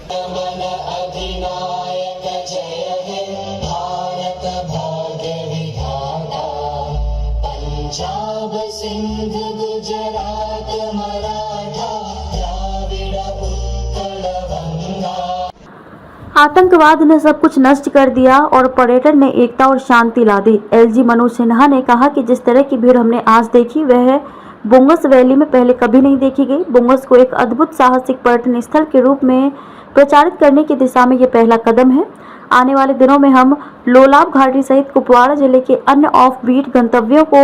पंजाब सिंध गुजरात मराठा द्राविड़ उत्कल बंगा। आतंकवाद ने सब कुछ नष्ट कर दिया और पर्यटन ने एकता और शांति ला दी। एलजी मनोज सिन्हा ने कहा कि जिस तरह की भीड़ हमने आज देखी वह बुंगस वैली में पहले कभी नहीं देखी गई। बुंगस को एक अद्भुत साहसिक पर्यटन स्थल के रूप में प्रचारित करने की दिशा में ये पहला कदम है। आने वाले दिनों में हम लोलाब घाटी सहित कुपवाड़ा जिले के अन्य ऑफ बीट गंतव्यों को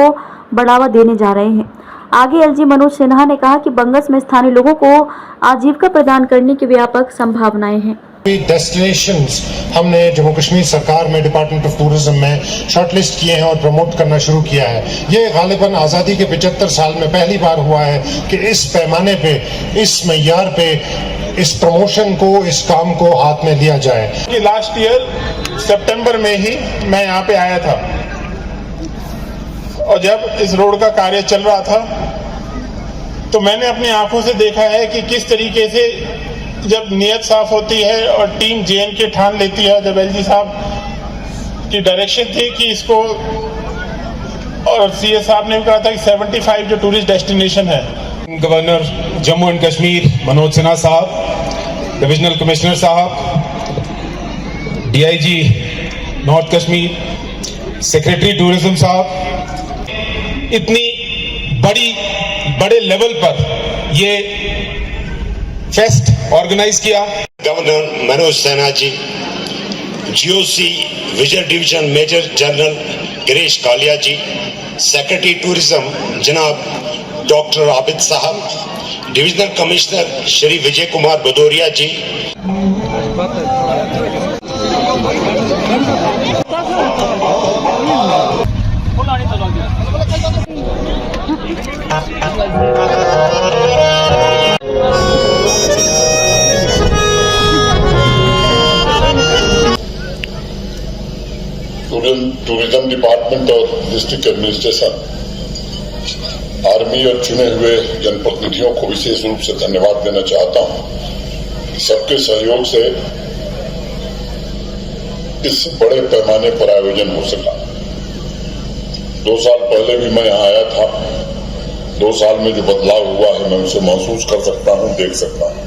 बढ़ावा देने जा रहे हैं। आगे एलजी मनोज सिन्हा ने कहा कि बंगस में स्थानीय लोगों को आजीविका प्रदान करने की व्यापक संभावनाएं हैं। डेस्टिनेशंस हमने जम्मू कश्मीर सरकार में डिपार्टमेंट ऑफ टूरिज्म में शॉर्टलिस्ट किए हैं और प्रमोट करना शुरू किया है। ये गालिबन आज़ादी के 75 साल में पहली बार हुआ है कि इस पैमाने पे, इस मय्यार पे इस प्रमोशन को, इस काम को हाथ में लिया जाए। कि लास्ट ईयर सितंबर में ही मैं यहाँ पे आया था और जब इस रोड का कार्य चल रहा था तो मैंने अपनी आंखों से देखा है कि किस तरीके से जब नीयत साफ होती है और टीम जेएनके ठान लेती है, जब एलजी साहब की डायरेक्शन थी कि इसको, और सीएस साहब ने भी कहा था कि 75 जो टूरिस्ट डेस्टिनेशन है। गवर्नर जम्मू एंड कश्मीर मनोज सिन्हा साहब, डिविजनल कमिश्नर साहब, DIG north Kashmir, secretary tourism साहब, इतनी बड़े लेवल पर ये फेस्ट ऑर्गेनाइज किया। Governor Manoj Sinha ji, GOC Vijay division major general Girish Kalia ji, secretary tourism जनाब डॉक्टर आबिद साहब, divisional commissioner Shri Vijay Kumar Bhadauria ji, tourism department और डिस्ट्रिक्ट एडमिनिस्ट्रेशन, आर्मी और चुने हुए जनप्रतिनिधियों को विशेष रूप से धन्यवाद देना चाहता हूं। सबके सहयोग से इस बड़े पैमाने पर आयोजन हो सका। 2 साल पहले भी मैं यहाँ आया था। 2 साल में जो बदलाव हुआ है मैं उसे महसूस कर सकता हूँ, देख सकता हूँ।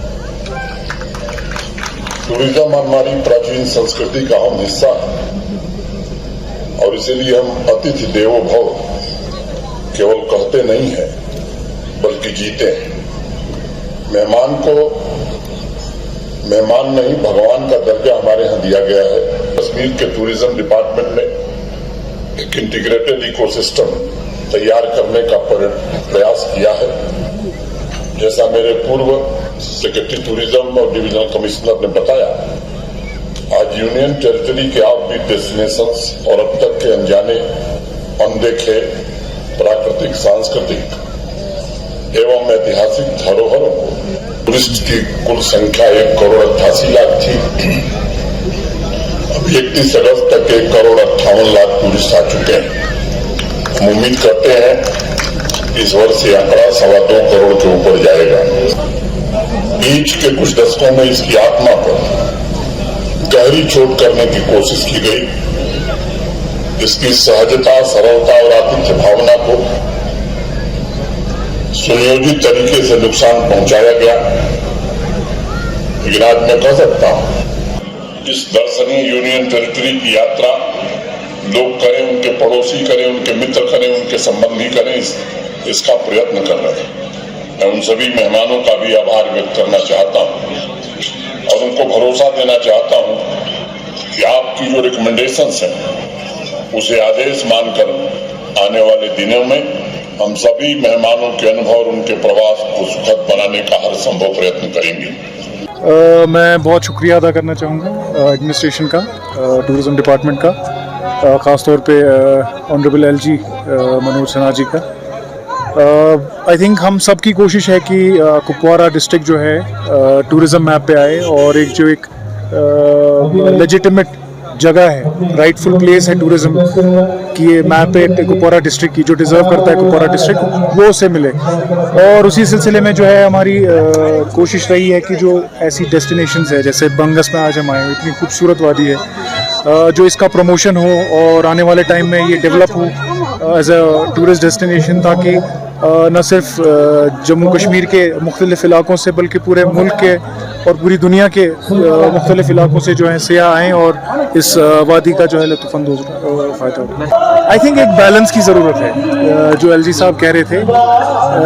टूरिज्म हमारी प्राचीन संस्कृति का अहम हिस्सा है और इसीलिए हम अतिथि देवो भव केवल कहते नहीं है बल्कि जीते हैं। मेहमान नहीं भगवान का दर्जा हमारे यहाँ दिया गया है। कश्मीर के टूरिज्म डिपार्टमेंट ने एक इंटीग्रेटेड इकोसिस्टम तैयार करने का प्रयास किया है। जैसा मेरे पूर्व सेक्रेटरी टूरिज्म और डिविजनल कमिश्नर ने बताया, आज यूनियन टेरिटरी के ऑफबीट डेस्टिनेशंस और अब तक के अनजाने, अनदेखे प्राकृतिक, सांस्कृतिक एवं ऐतिहासिक धरोहरों को टूरिस्ट की कुल संख्या 1,88,00,000 थी। अब 31 अगस्त तक 1,58,00,000 टूरिस्ट आ चुके हैं। हम उम्मीद करते हैं इस वर्ष ये आंकड़ा 2.25 करोड़ के ऊपर जाएगा। बीच के कुछ दशकों में इसकी आत्मा पर गहरी चोट करने की कोशिश की गई। इसकी सहजता, सरलता और आतिथ्य भावना को सुनियोजित तरीके से नुकसान पहुंचाया गया। लेकिन आज मैं कह सकता हूं, इस दर्शनीय यूनियन टेरिटरी की यात्रा लोग करें, उनके पड़ोसी करें, उनके मित्र करें, उनके संबंधी करें, इसका प्रयत्न कर रहे हैं। मैं उन सभी मेहमानों का भी आभार व्यक्त करना चाहता हूं और उनको भरोसा देना चाहता हूं कि आपकी जो रिकमेंडेशंस हैं उसे आदेश मानकर आने वाले दिनों में हम सभी मेहमानों के अनुभव और उनके प्रवास को सुखद बनाने का हर संभव प्रयत्न करेंगे। मैं बहुत शुक्रिया अदा करना चाहूँगा एडमिनिस्ट्रेशन का, टूरिज्म डिपार्टमेंट का, ख़ासतौर पे ऑनरेबल एलजी मनोज सिन्हा जी का। आई थिंक हम सब की कोशिश है कि कुपवाड़ा डिस्ट्रिक्ट जो है टूरिज़्म मैप पे आए और एक लेजिटिमेट जगह है, राइटफुल प्लेस है टूरिज्म की ये मैप पे कुपवारा डिस्ट्रिक्ट की, जो डिज़र्व करता है कुपवारा डिस्ट्रिक्ट वो उसे मिले। और उसी सिलसिले में जो है हमारी कोशिश रही है कि जो ऐसी डेस्टिनेशंस है जैसे बंगस में आज हम आए, इतनी खूबसूरत वादी है, जो इसका प्रमोशन हो और आने वाले टाइम में ये डेवलप हो एज अ टूरिस्ट डेस्टिनेशन, ताकि न सिर्फ जम्मू कश्मीर के मुख्तलिफ इलाकों से बल्कि पूरे मुल्क के और पूरी दुनिया के मुख्तलिफ इलाकों से जो है सियाह आएँ और इस वादी का जो है लुत्फ़अंदोज़ फ़ायदा हो। आई थिंक एक बैलेंस की ज़रूरत है, जो एलजी साहब कह रहे थे,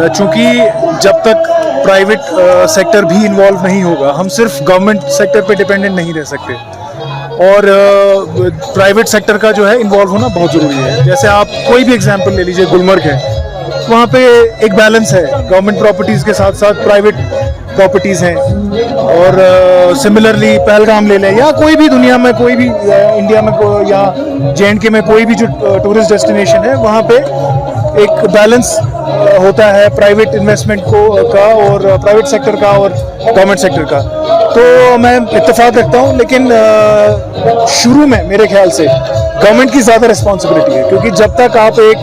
चूँकि जब तक प्राइवेट सेक्टर भी इन्वॉल्व नहीं होगा, हम सिर्फ गवर्नमेंट सेक्टर पे डिपेंडेंट नहीं रह सकते और प्राइवेट सेक्टर का जो है इन्वॉल्व होना बहुत ज़रूरी है। जैसे आप कोई भी एग्जांपल ले लीजिए, गुलमर्ग है, वहाँ पे एक बैलेंस है, गवर्नमेंट प्रॉपर्टीज़ के साथ साथ प्राइवेट प्रॉपर्टीज़ हैं। और सिमिलरली पहलगाम ले लें या कोई भी दुनिया में कोई भी इंडिया में या JNK में कोई भी जो टूरिस्ट डेस्टिनेशन है, वहाँ पे एक बैलेंस होता है प्राइवेट इन्वेस्टमेंट का और प्राइवेट सेक्टर का और गवर्नमेंट सेक्टर का। तो मैं इत्तेफाक रखता हूँ, लेकिन शुरू में मेरे ख्याल से गवर्नमेंट की ज़्यादा रिस्पॉन्सिबिलिटी है, क्योंकि जब तक आप एक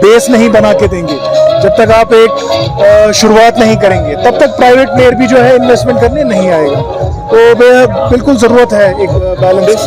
बेस नहीं बना के देंगे, जब तक आप एक शुरुआत नहीं करेंगे, तब तक प्राइवेट प्लेयर भी जो है इन्वेस्टमेंट करने नहीं आएगा। तो बिल्कुल ज़रूरत है एक बैलेंस।